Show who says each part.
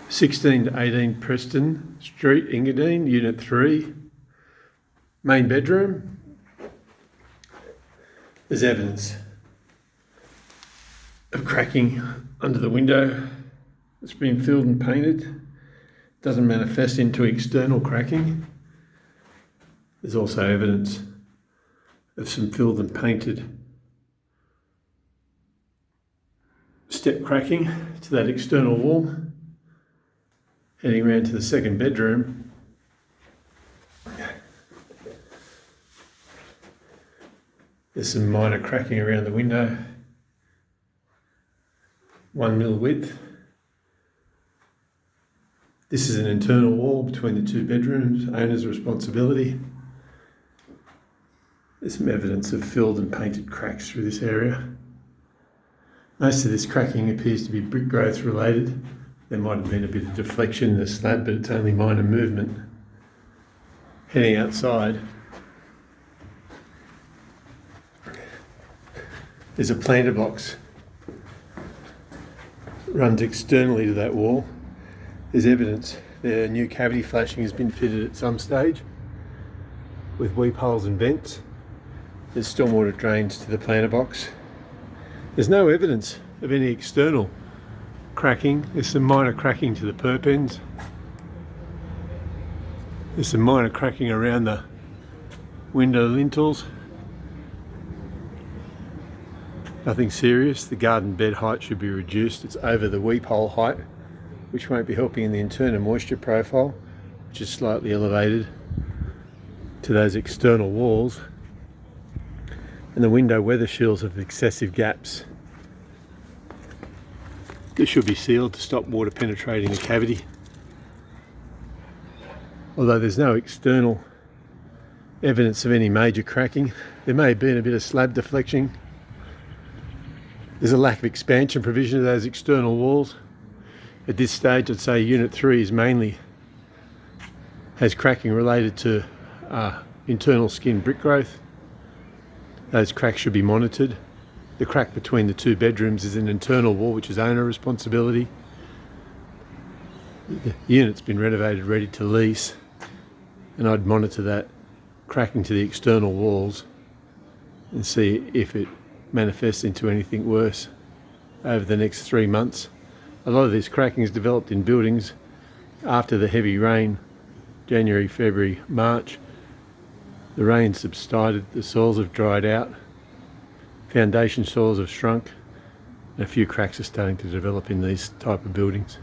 Speaker 1: 16 to 18 Preston Street, Engadine, Unit 3, main bedroom. There's evidence of cracking under the window. It's been filled and painted. Doesn't manifest into external cracking. There's also evidence of some filled and painted step cracking to that external wall. Heading around to the second bedroom. There's some minor cracking around the window. 1 mil width. This is an internal wall between the two bedrooms, owner's responsibility. There's some evidence of filled and painted cracks through this area. Most of this cracking appears to be brick growth related. There might have been a bit of deflection in the slab, but it's only minor movement. Heading outside, there's a planter box. Runs externally to that wall. There's evidence the new cavity flashing has been fitted at some stage with weep holes and vents. There's stormwater drains to the planter box. There's no evidence of any external cracking. There's some minor cracking to the perp ends. There's some minor cracking around the window lintels. Nothing serious. The garden bed height should be reduced. It's over the weep hole height, which won't be helping in the internal moisture profile, which is slightly elevated to those external walls. And the window weather shills have excessive gaps. This should be sealed to stop water penetrating the cavity. Although there's no external evidence of any major cracking, there may have been a bit of slab deflection. There's a lack of expansion provision of those external walls. At this stage, I'd say Unit 3 has cracking related to internal skin brick growth. Those cracks should be monitored. The crack between the two bedrooms is an internal wall, which is owner responsibility. The unit's been renovated, ready to lease, and I'd monitor that cracking to the external walls and see if it manifests into anything worse over the next 3 months. A lot of this cracking is developed in buildings after the heavy rain, January, February, March. The rain subsided, the soils have dried out, foundation soils have shrunk, and a few cracks are starting to develop in these type of buildings.